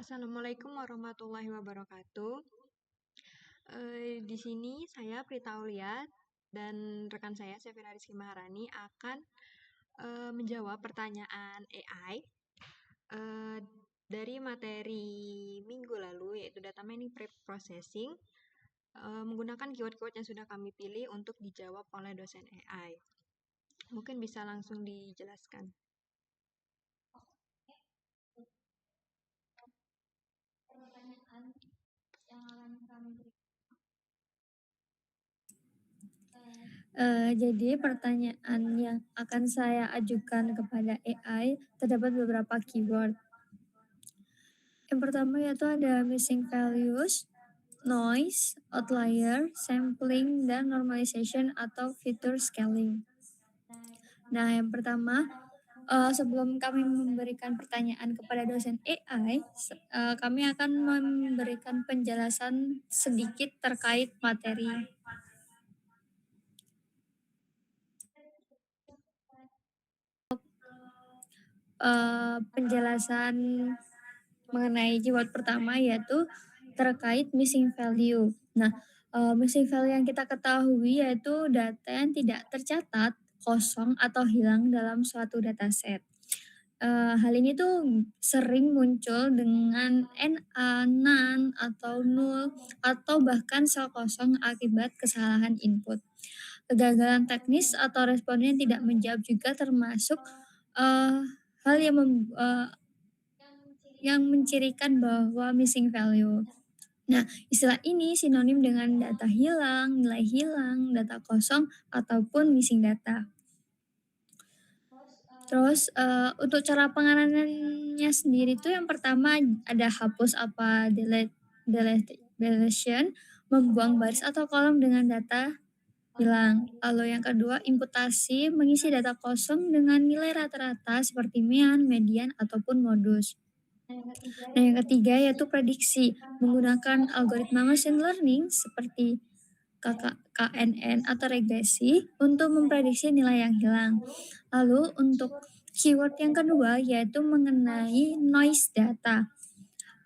Assalamualaikum warahmatullahi wabarakatuh. Di sini saya Prita Aulia dan rekan saya Sefira Rizky Maharani akan menjawab pertanyaan AI eh, dari materi minggu lalu yaitu Data Mining Pre-Processing menggunakan keyword-keyword yang sudah kami pilih untuk dijawab oleh dosen AI. Mungkin bisa langsung dijelaskan. Pertanyaan yang akan kami berikan. Jadi pertanyaan yang akan saya ajukan kepada AI terdapat beberapa keyword. Yang pertama yaitu ada missing values, noise, outlier, sampling, dan normalization atau feature scaling. Nah, yang pertama, sebelum kami memberikan pertanyaan kepada dosen AI, kami akan memberikan penjelasan sedikit terkait materi. Penjelasan mengenai keyword pertama yaitu terkait missing value. Nah, missing value yang kita ketahui yaitu data yang tidak tercatat, kosong atau hilang dalam suatu dataset. Hal ini tuh sering muncul dengan NA, none, atau null, atau bahkan sel kosong akibat kesalahan input. Kegagalan teknis atau responden tidak menjawab juga termasuk hal yang mencirikan bahwa missing value. Nah, istilah ini sinonim dengan data hilang, nilai hilang, data kosong, ataupun missing data. Terus untuk cara penanganannya sendiri itu yang pertama ada hapus apa deletion, membuang baris atau kolom dengan data hilang. Lalu yang kedua, imputasi, mengisi data kosong dengan nilai rata-rata seperti mean, median, ataupun modus. Nah, yang ketiga yaitu prediksi, menggunakan algoritma machine learning seperti KNN atau regresi untuk memprediksi nilai yang hilang. Lalu untuk keyword yang kedua yaitu mengenai noise data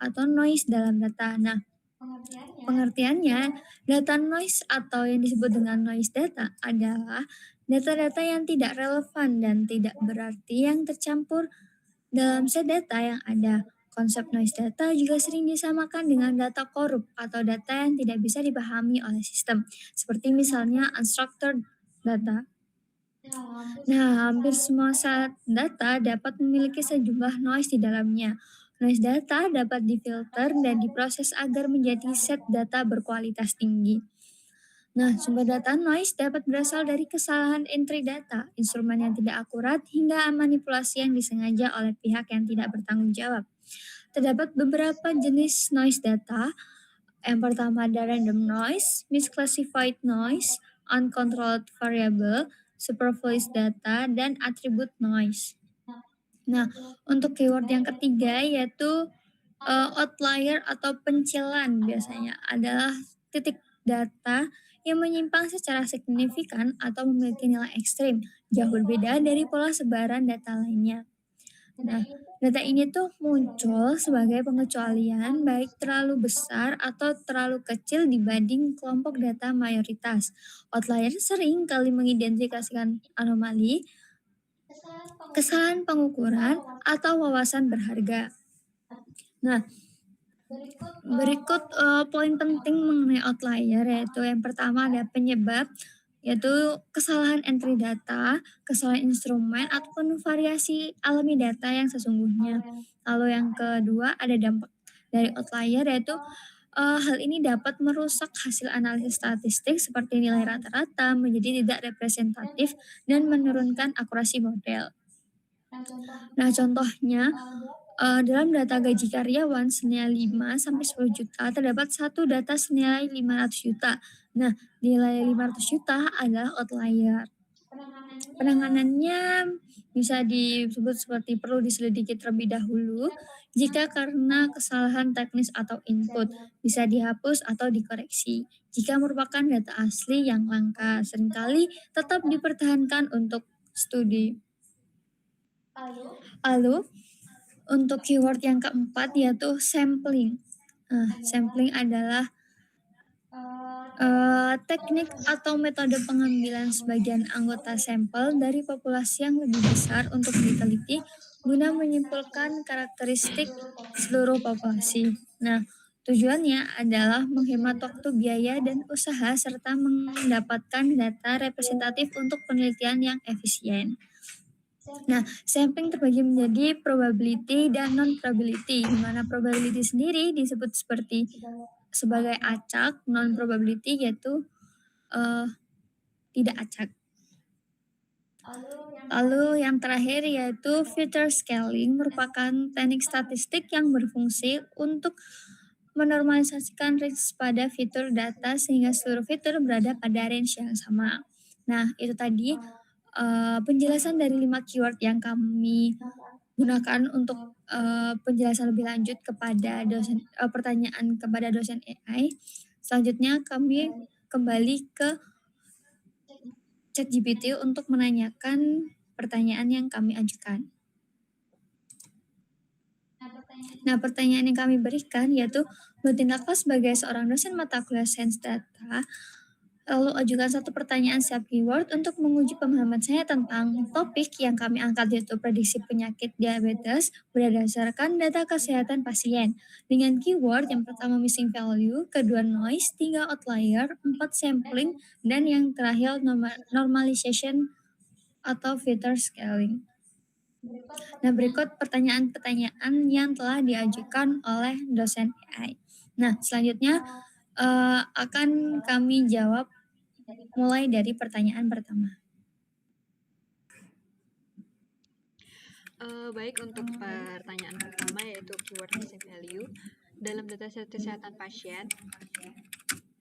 atau noise dalam data. Nah, pengertiannya, data noise atau yang disebut dengan noise data adalah data-data yang tidak relevan dan tidak berarti yang tercampur dalam set data yang ada. Konsep noise data juga sering disamakan dengan data korup atau data yang tidak bisa dipahami oleh sistem, seperti misalnya unstructured data. Nah, hampir semua set data dapat memiliki sejumlah noise di dalamnya. Noise data dapat difilter dan diproses agar menjadi set data berkualitas tinggi. Nah, sumber data noise dapat berasal dari kesalahan entry data, instrumen yang tidak akurat, hingga manipulasi yang disengaja oleh pihak yang tidak bertanggung jawab. Terdapat beberapa jenis noise data. Yang pertama ada random noise, misclassified noise, uncontrolled variable, superfluous data, dan attribute noise. Nah, untuk keyword yang ketiga yaitu outlier atau pencilan biasanya adalah titik data yang menyimpang secara signifikan atau memiliki nilai ekstrim, jauh berbeda dari pola sebaran data lainnya. Nah, data ini tuh muncul sebagai pengecualian baik terlalu besar atau terlalu kecil dibanding kelompok data mayoritas. Outlier sering kali mengidentifikasikan anomali, kesalahan pengukuran, atau wawasan berharga. Nah, berikut poin penting mengenai outlier yaitu yang pertama ada penyebab yaitu kesalahan entry data, kesalahan instrumen, ataupun variasi alami data yang sesungguhnya. Lalu yang kedua ada dampak dari outlier yaitu hal ini dapat merusak hasil analisis statistik seperti nilai rata-rata menjadi tidak representatif dan menurunkan akurasi model. Nah, contohnya dalam data gaji karyawan senilai 5 sampai 10 juta terdapat satu data senilai 500 juta. Nah, nilai 500 juta adalah outlier. Penanganannya bisa disebut seperti perlu diselidiki terlebih dahulu jika karena kesalahan teknis atau input, bisa dihapus atau dikoreksi. Jika merupakan data asli yang langka, seringkali tetap dipertahankan untuk studi. Lalu, Untuk keyword yang keempat yaitu sampling. Sampling adalah teknik atau metode pengambilan sebagian anggota sampel dari populasi yang lebih besar untuk diteliti guna menyimpulkan karakteristik seluruh populasi. Nah, tujuannya adalah menghemat waktu, biaya, dan usaha serta mendapatkan data representatif untuk penelitian yang efisien. Nah, sampling terbagi menjadi probability dan non-probability, di mana probability sendiri disebut sebagai acak, non-probability yaitu tidak acak. Lalu yang terakhir yaitu feature scaling merupakan teknik statistik yang berfungsi untuk menormalisasikan range pada fitur data sehingga seluruh fitur berada pada range yang sama. Nah, itu tadi penjelasan dari 5 keyword yang kami gunakan untuk penjelasan lebih lanjut kepada pertanyaan kepada dosen AI. Selanjutnya kami kembali ke ChatGPT untuk menanyakan pertanyaan yang kami ajukan. Nah, pertanyaan yang kami berikan yaitu bertindaklah sebagai seorang dosen mata kuliah sains data, lalu ajukan satu pertanyaan setiap keyword untuk menguji pemahaman saya tentang topik yang kami angkat yaitu prediksi penyakit diabetes berdasarkan data kesehatan pasien. Dengan keyword yang pertama missing value, kedua noise, 3 outlier, 4 sampling, dan yang terakhir normalization atau feature scaling. Nah, berikut pertanyaan-pertanyaan yang telah diajukan oleh dosen AI. Nah, selanjutnya akan kami jawab mulai dari pertanyaan pertama. Baik, untuk pertanyaan pertama yaitu keyword missing value. Dalam dataset kesehatan pasien,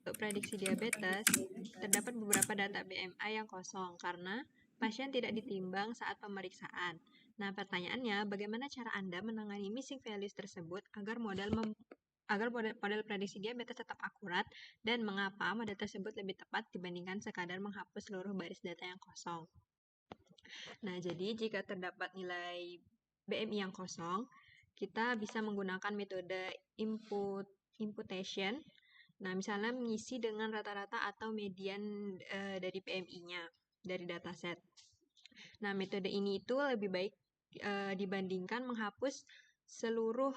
untuk prediksi diabetes, terdapat beberapa data BMI yang kosong karena pasien tidak ditimbang saat pemeriksaan. Nah, pertanyaannya, bagaimana cara Anda menangani missing values tersebut agar model prediksi diabetes tetap akurat, dan mengapa model tersebut lebih tepat dibandingkan sekadar menghapus seluruh baris data yang kosong? Nah, jadi jika terdapat nilai BMI yang kosong, kita bisa menggunakan metode imputation. Nah, misalnya mengisi dengan rata-rata atau median dari PMI-nya dari dataset. Nah, metode ini itu lebih baik dibandingkan menghapus seluruh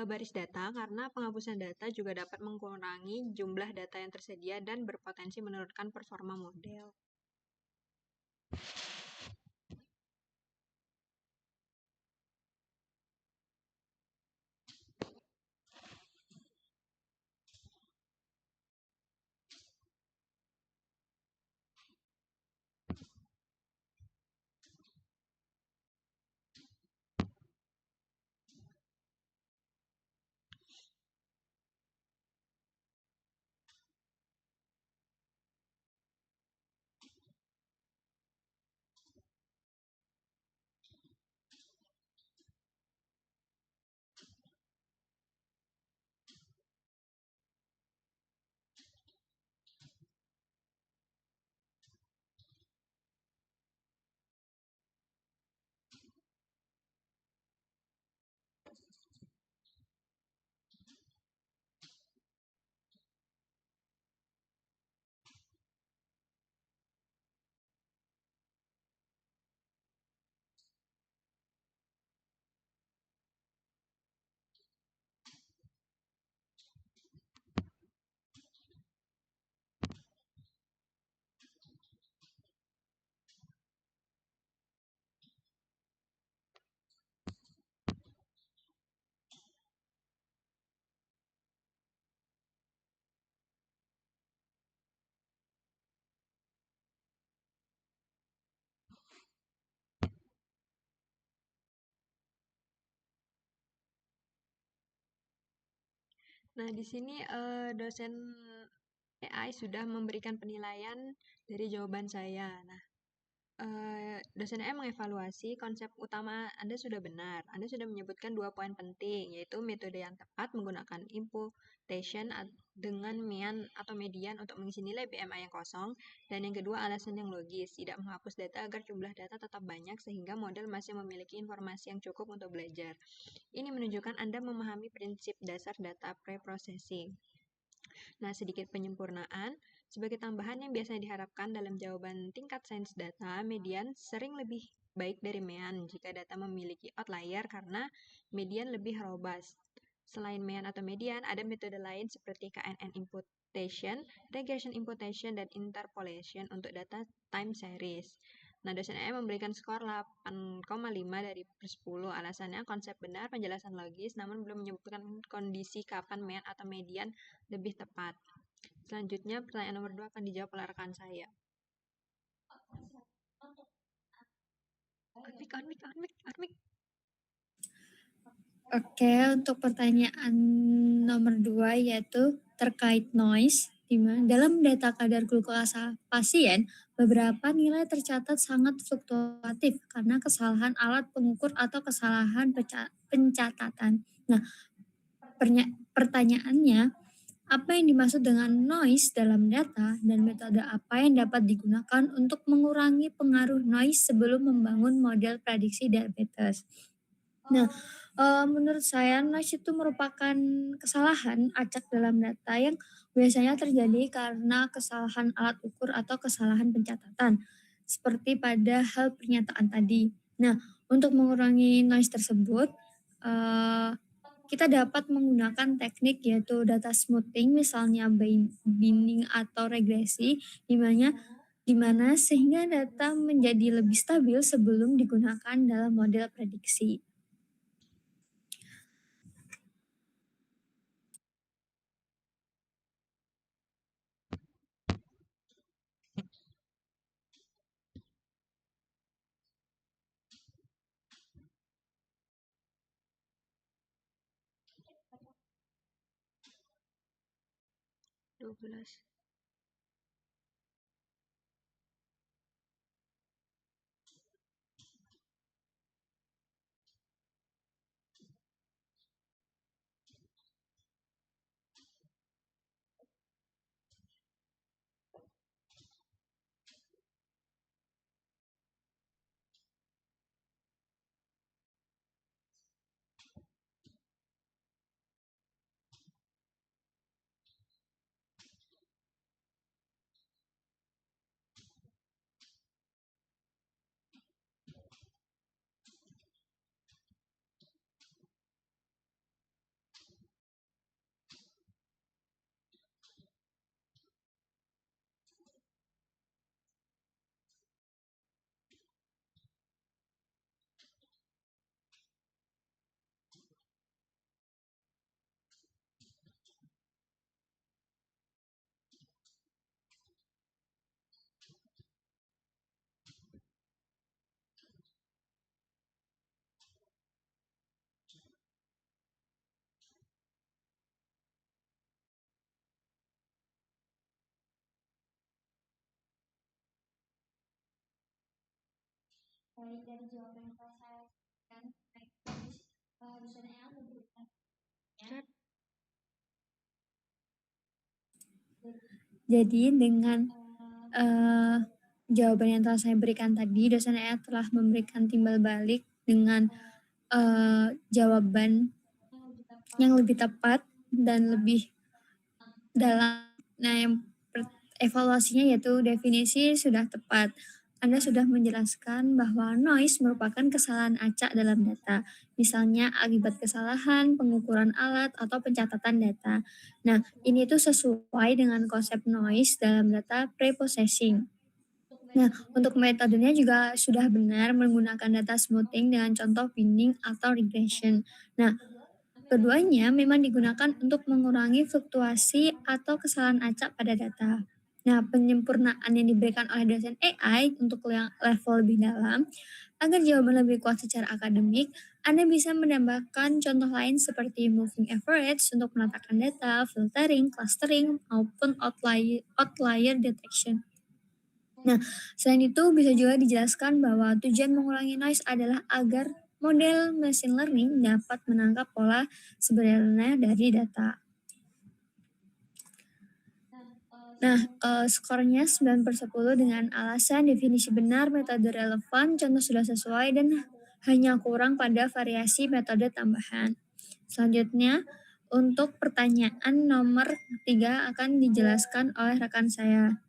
baris data, karena penghapusan data juga dapat mengurangi jumlah data yang tersedia dan berpotensi menurunkan performa model. Nah, di sini dosen AI sudah memberikan penilaian dari jawaban saya. Nah, dosen AI mengevaluasi konsep utama Anda sudah benar. Anda sudah menyebutkan 2 poin penting, yaitu metode yang tepat menggunakan imputation dengan mean atau median untuk mengisi nilai BMA yang kosong, dan yang kedua alasan yang logis, tidak menghapus data agar jumlah data tetap banyak sehingga model masih memiliki informasi yang cukup untuk belajar. Ini menunjukkan Anda memahami prinsip dasar data preprocessing. Nah, sedikit penyempurnaan. Sebagai tambahan yang biasanya diharapkan dalam jawaban tingkat sains data, median sering lebih baik dari mean jika data memiliki outlier karena median lebih robust. Selain mean atau median, ada metode lain seperti KNN imputation, regression imputation, dan interpolation untuk data time series. Nah, dosen saya memberikan skor 8,5 dari per 10. Alasannya konsep benar, penjelasan logis, namun belum menyebutkan kondisi kapan mean atau median lebih tepat. Selanjutnya, pertanyaan nomor 2 akan dijawab oleh rekan saya. Armik. Oke, untuk pertanyaan nomor 2 yaitu terkait noise, di mana dalam data kadar glukosa pasien, beberapa nilai tercatat sangat fluktuatif karena kesalahan alat pengukur atau kesalahan pencatatan. Nah, pertanyaannya, apa yang dimaksud dengan noise dalam data dan metode apa yang dapat digunakan untuk mengurangi pengaruh noise sebelum membangun model prediksi diabetes? Nah, menurut saya noise itu merupakan kesalahan acak dalam data yang biasanya terjadi karena kesalahan alat ukur atau kesalahan pencatatan, seperti pada hal pernyataan tadi. Nah, untuk mengurangi noise tersebut, eee, kita dapat menggunakan teknik yaitu data smoothing, misalnya binning atau regresi, di mana sehingga data menjadi lebih stabil sebelum digunakan dalam model prediksi. (12) Baik, dari jawaban yang telah saya berikan, dosen EA memberikan. Jadi dengan jawaban yang telah saya berikan tadi, dosen EA telah memberikan timbal balik dengan jawaban yang lebih tepat dan lebih dalam. Nah, yang evaluasinya yaitu definisi sudah tepat. Anda sudah menjelaskan bahwa noise merupakan kesalahan acak dalam data, misalnya akibat kesalahan pengukuran alat atau pencatatan data. Nah, ini tuh sesuai dengan konsep noise dalam data preprocessing. Nah, untuk metodenya juga sudah benar menggunakan data smoothing dengan contoh binning atau regression. Nah, keduanya memang digunakan untuk mengurangi fluktuasi atau kesalahan acak pada data. Nah, penyempurnaan yang diberikan oleh dosen AI untuk yang level lebih dalam, agar jawaban lebih kuat secara akademik, Anda bisa menambahkan contoh lain seperti moving average untuk menatakan data, filtering, clustering, maupun outlier detection. Nah, selain itu bisa juga dijelaskan bahwa tujuan mengurangi noise adalah agar model machine learning dapat menangkap pola sebenarnya dari data. Nah, skornya 9/10 dengan alasan definisi benar, metode relevan, contoh sudah sesuai, dan hanya kurang pada variasi metode tambahan. Selanjutnya, untuk pertanyaan nomor 3 akan dijelaskan oleh rekan saya.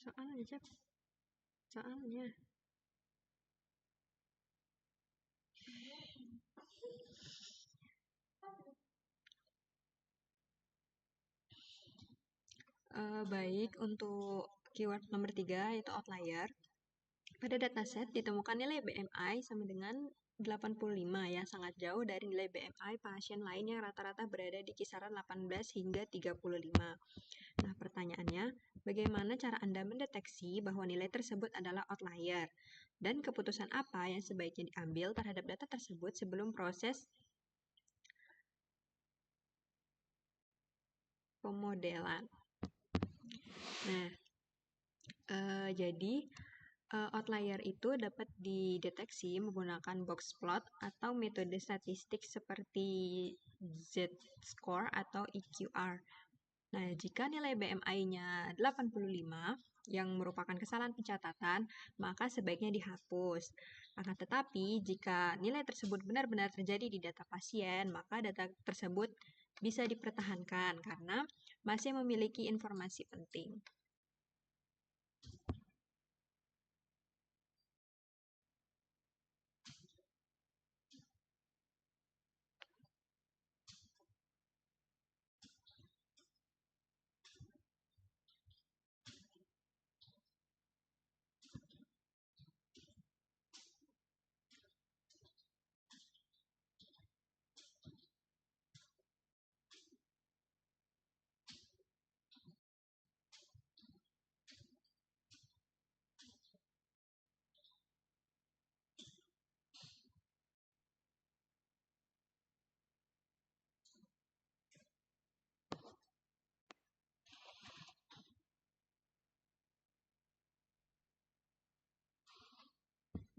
Soalnya, Cep. Soalnya. Baik, untuk keyword nomor 3 yaitu outlier. Pada dataset ditemukan nilai BMI sama dengan 85 yang sangat jauh dari nilai BMI pasien lain yang rata-rata berada di kisaran 18 hingga 35. Nah, pertanyaannya, bagaimana cara Anda mendeteksi bahwa nilai tersebut adalah outlier? Dan keputusan apa yang sebaiknya diambil terhadap data tersebut sebelum proses pemodelan? Nah, jadi outlier itu dapat dideteksi menggunakan box plot atau metode statistik seperti Z-score atau EQR. Nah, jika nilai BMI-nya 85 yang merupakan kesalahan pencatatan, maka sebaiknya dihapus. Akan tetapi, jika nilai tersebut benar-benar terjadi di data pasien, maka data tersebut bisa dipertahankan karena masih memiliki informasi penting.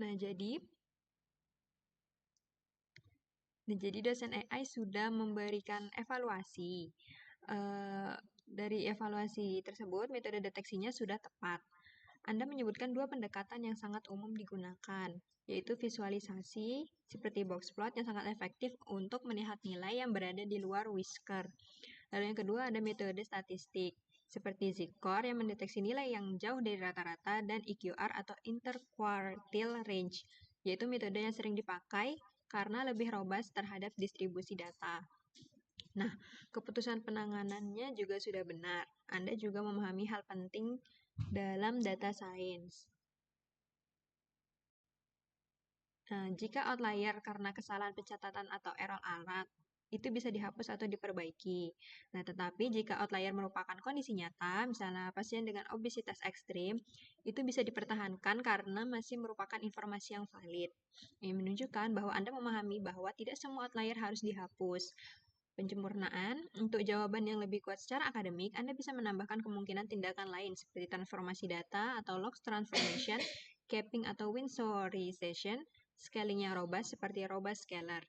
Nah, jadi dosen AI sudah memberikan evaluasi. Dari evaluasi tersebut, metode deteksinya sudah tepat. Anda menyebutkan dua pendekatan yang sangat umum digunakan, yaitu visualisasi seperti box plot yang sangat efektif untuk melihat nilai yang berada di luar whisker. Lalu yang kedua ada metode statistik, seperti Z-score yang mendeteksi nilai yang jauh dari rata-rata, dan EQR atau interquartile range, yaitu metode yang sering dipakai karena lebih robust terhadap distribusi data. Nah, keputusan penanganannya juga sudah benar. Anda juga memahami hal penting dalam data science. Nah, jika outlier karena kesalahan pencatatan atau error alat, itu bisa dihapus atau diperbaiki. Nah, tetapi jika outlier merupakan kondisi nyata, misalnya pasien dengan obesitas ekstrim, itu bisa dipertahankan karena masih merupakan informasi yang valid. Ini menunjukkan bahwa Anda memahami bahwa tidak semua outlier harus dihapus. Penyempurnaan, untuk jawaban yang lebih kuat secara akademik, Anda bisa menambahkan kemungkinan tindakan lain seperti transformasi data atau log transformation, capping atau winsorization, scaling yang robust seperti robust scalar.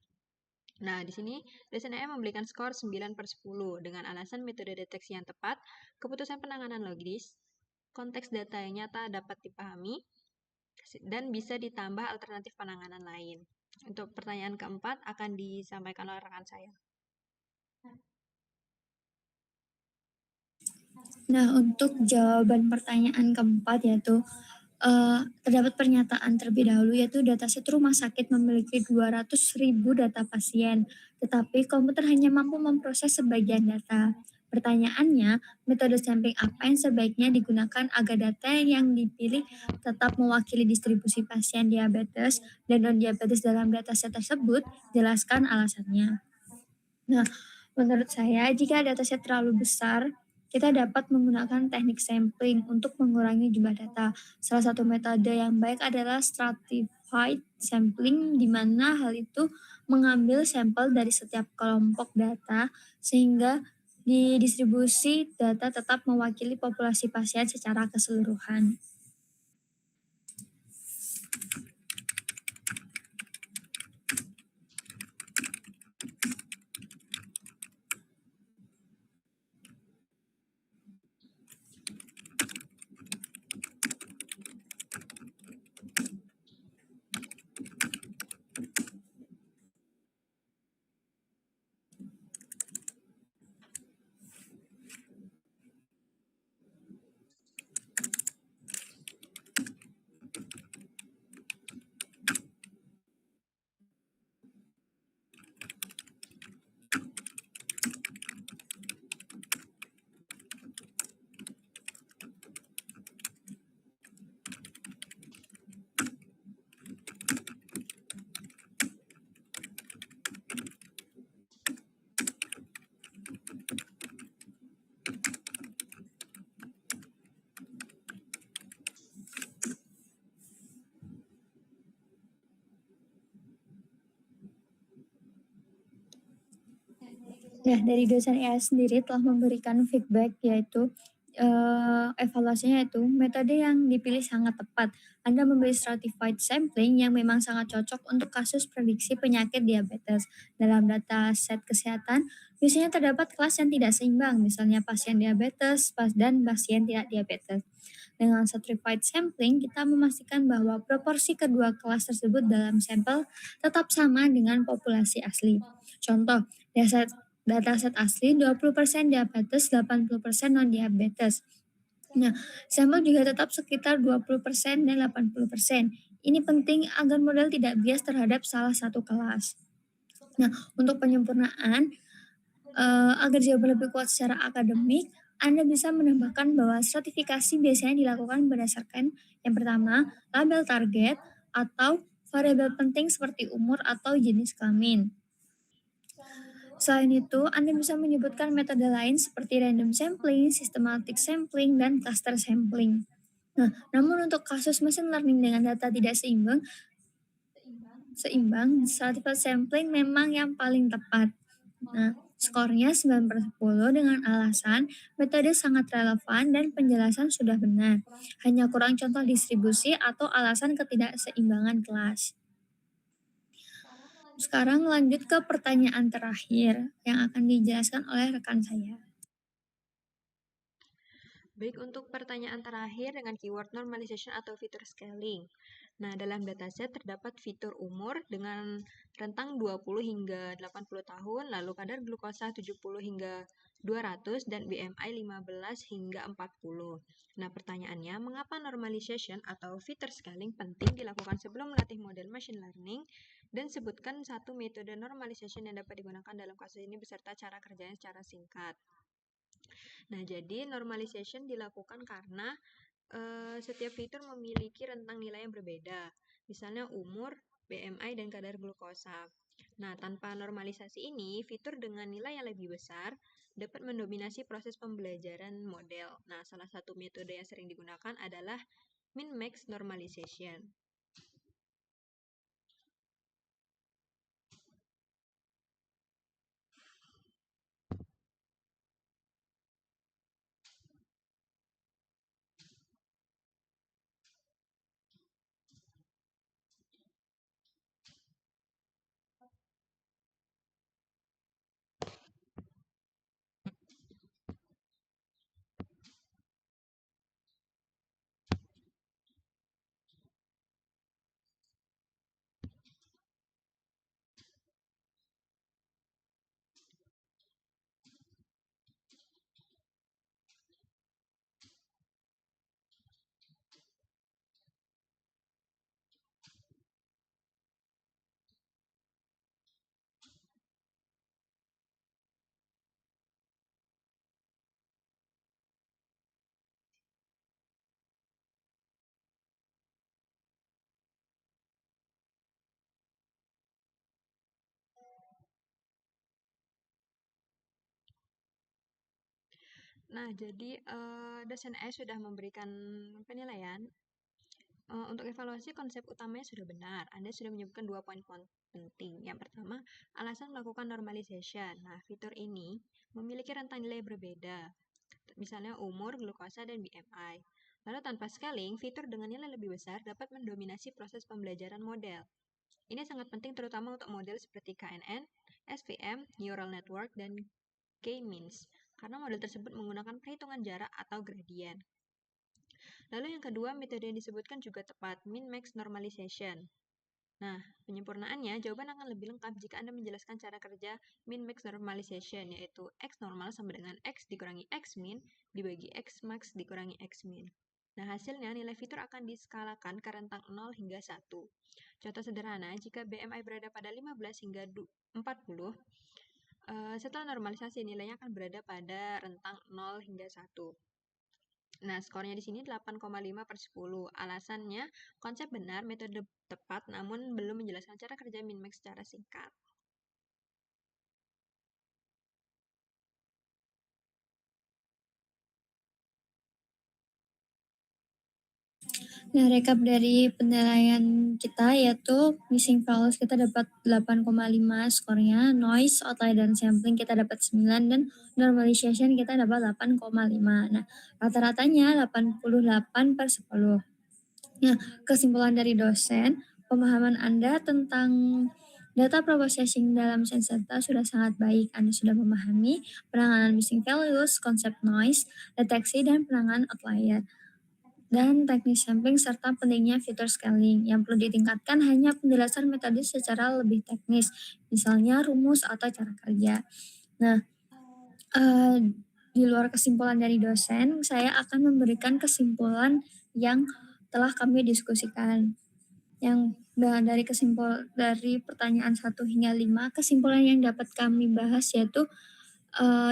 Nah, di sini dosen AI memberikan skor 9/10 dengan alasan metode deteksi yang tepat, keputusan penanganan logis, konteks data yang nyata dapat dipahami, dan bisa ditambah alternatif penanganan lain. Untuk pertanyaan keempat akan disampaikan oleh rekan saya. Nah, untuk jawaban pertanyaan keempat yaitu terdapat pernyataan terlebih dahulu yaitu dataset rumah sakit memiliki 200.000 data pasien, tetapi komputer hanya mampu memproses sebagian data. Pertanyaannya, metode sampling apa yang sebaiknya digunakan agar data yang dipilih tetap mewakili distribusi pasien diabetes dan non-diabetes dalam dataset tersebut? Jelaskan alasannya. Nah, menurut saya jika dataset terlalu besar, Kita dapat menggunakan teknik sampling untuk mengurangi jumlah data. Salah satu metode yang baik adalah stratified sampling, di mana hal itu mengambil sampel dari setiap kelompok data sehingga di distribusi data tetap mewakili populasi pasien secara keseluruhan. Ya, dari dosen IA sendiri telah memberikan feedback, yaitu evaluasinya itu metode yang dipilih sangat tepat. Anda memilih stratified sampling yang memang sangat cocok untuk kasus prediksi penyakit diabetes. Dalam data set kesehatan, biasanya terdapat kelas yang tidak seimbang, misalnya pasien diabetes dan pasien tidak diabetes. Dengan stratified sampling, kita memastikan bahwa proporsi kedua kelas tersebut dalam sampel tetap sama dengan populasi asli. Contoh, dataset asli 20% diabetes, 80% non-diabetes. Nah, sampel juga tetap sekitar 20% dan 80%. Ini penting agar model tidak bias terhadap salah satu kelas. Nah, untuk penyempurnaan, agar jauh lebih kuat secara akademik, Anda bisa menambahkan bahwa stratifikasi biasanya dilakukan berdasarkan yang pertama, label target atau variabel penting seperti umur atau jenis kelamin. Selain itu, Anda bisa menyebutkan metode lain seperti random sampling, systematic sampling, dan cluster sampling. Nah, namun untuk kasus machine learning dengan data tidak seimbang, stratified sampling memang yang paling tepat. Nah, skornya 9/10 dengan alasan metode sangat relevan dan penjelasan sudah benar. Hanya kurang contoh distribusi atau alasan ketidakseimbangan kelas. Sekarang lanjut ke pertanyaan terakhir yang akan dijelaskan oleh rekan saya. Baik, untuk pertanyaan terakhir dengan keyword normalization atau fitur scaling. Nah, dalam dataset terdapat fitur umur dengan rentang 20 hingga 80 tahun, lalu kadar glukosa 70 hingga 200 dan BMI 15 hingga 40. Nah, pertanyaannya, mengapa normalization atau fitur scaling penting dilakukan sebelum melatih model machine learning? Dan sebutkan satu metode normalization yang dapat digunakan dalam kasus ini beserta cara kerjanya secara singkat. Nah, jadi normalization dilakukan karena setiap fitur memiliki rentang nilai yang berbeda, misalnya umur, BMI, dan kadar glukosa. Nah, tanpa normalisasi ini, fitur dengan nilai yang lebih besar dapat mendominasi proses pembelajaran model. Nah, salah satu metode yang sering digunakan adalah min-max normalization. Nah, jadi dosen saya sudah memberikan penilaian. Untuk evaluasi konsep utamanya sudah benar. Anda sudah menyebutkan 2 poin penting. Yang pertama, alasan melakukan normalization. Nah, fitur ini memiliki rentang nilai berbeda, misalnya umur, glukosa, dan BMI. Lalu tanpa scaling, fitur dengan nilai lebih besar dapat mendominasi proses pembelajaran model. Ini sangat penting terutama untuk model seperti KNN, SVM, Neural Network, dan K-means, karena model tersebut menggunakan perhitungan jarak atau gradien. Lalu yang kedua, metode yang disebutkan juga tepat, min-max normalization. Nah, penyempurnaannya, jawaban akan lebih lengkap jika Anda menjelaskan cara kerja min-max normalization, yaitu X normal sama dengan X dikurangi X min dibagi X max dikurangi X min. Nah, hasilnya nilai fitur akan diskalakan ke rentang 0 hingga 1. Contoh sederhana, jika BMI berada pada 15 hingga 40, setelah normalisasi nilainya akan berada pada rentang 0 hingga 1. Nah, skornya di sini 8,5/10. Alasannya, konsep benar, metode tepat, namun belum menjelaskan cara kerja min-max secara singkat. Nah, rekap dari penilaian kita yaitu missing values kita dapat 8,5 skornya, noise, outlier, dan sampling kita dapat 9, dan normalization kita dapat 8,5. Nah, rata-ratanya 88/10. Nah, kesimpulan dari dosen, pemahaman Anda tentang data processing dalam sains data sudah sangat baik. Anda sudah memahami penanganan missing values, konsep noise, deteksi, dan penanganan outlier, dan teknis sampling serta pentingnya fitur scaling. Yang perlu ditingkatkan hanya penjelasan metode secara lebih teknis, misalnya rumus atau cara kerja. Nah, di luar kesimpulan dari dosen, saya akan memberikan kesimpulan yang telah kami diskusikan. Yang dari pertanyaan 1 hingga 5, kesimpulan yang dapat kami bahas yaitu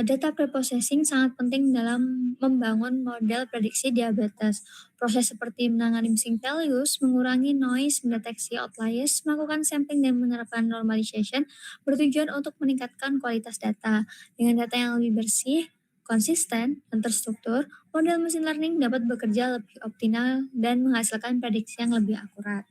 data preprocessing sangat penting dalam membangun model prediksi diabetes. Proses seperti menangani missing values, mengurangi noise, mendeteksi outliers, melakukan sampling, dan menerapkan normalization bertujuan untuk meningkatkan kualitas data. Dengan data yang lebih bersih, konsisten, dan terstruktur, model machine learning dapat bekerja lebih optimal dan menghasilkan prediksi yang lebih akurat.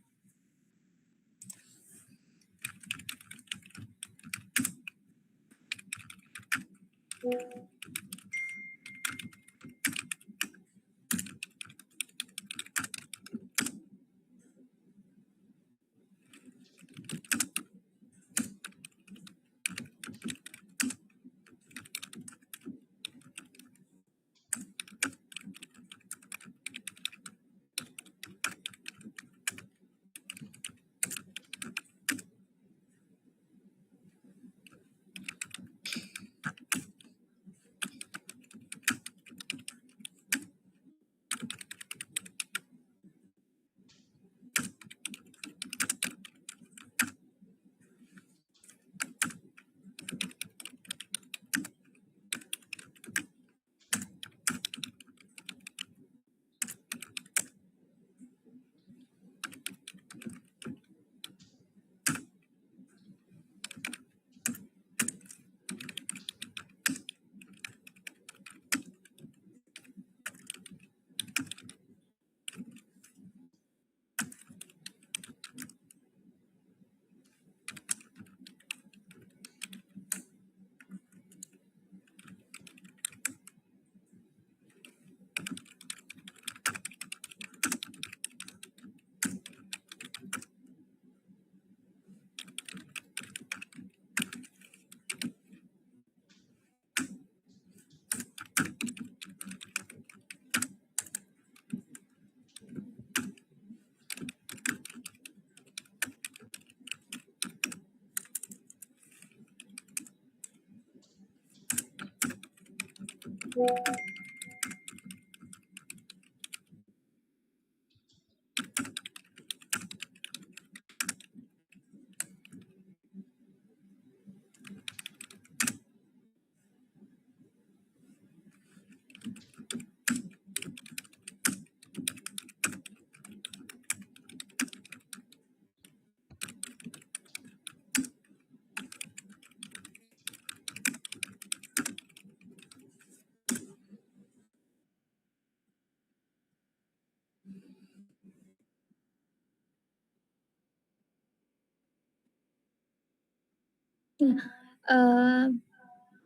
Nah, eee,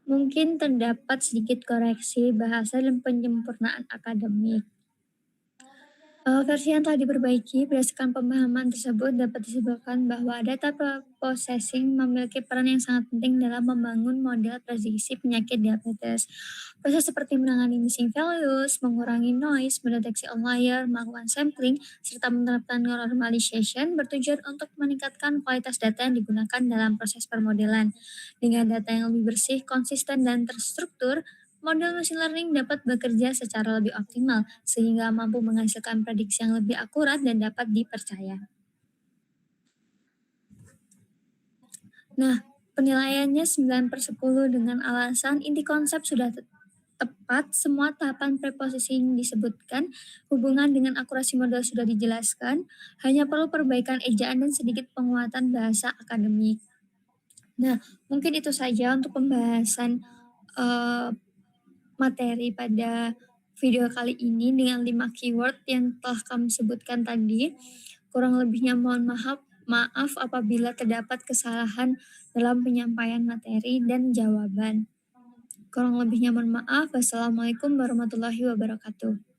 mungkin terdapat sedikit koreksi bahasa dan penyempurnaan akademik. Versi yang telah diperbaiki berdasarkan pemahaman tersebut dapat disimpulkan bahwa data processing memiliki peran yang sangat penting dalam membangun model prediksi penyakit diabetes. Proses seperti menangani missing values, mengurangi noise, mendeteksi outlier, melakukan sampling, serta menerapkan normalization bertujuan untuk meningkatkan kualitas data yang digunakan dalam proses permodelan. Dengan data yang lebih bersih, konsisten, dan terstruktur, model machine learning dapat bekerja secara lebih optimal sehingga mampu menghasilkan prediksi yang lebih akurat dan dapat dipercaya. Nah, penilaiannya 9/10 dengan alasan inti konsep sudah tepat, semua tahapan preprocessing disebutkan, hubungan dengan akurasi model sudah dijelaskan, hanya perlu perbaikan ejaan dan sedikit penguatan bahasa akademik. Nah, mungkin itu saja untuk pembahasan eh, materi pada video kali ini dengan 5 keyword yang telah kami sebutkan tadi. Kurang lebihnya mohon maaf apabila terdapat kesalahan dalam penyampaian materi dan jawaban. Kurang lebihnya mohon maaf. Wassalamualaikum warahmatullahi wabarakatuh.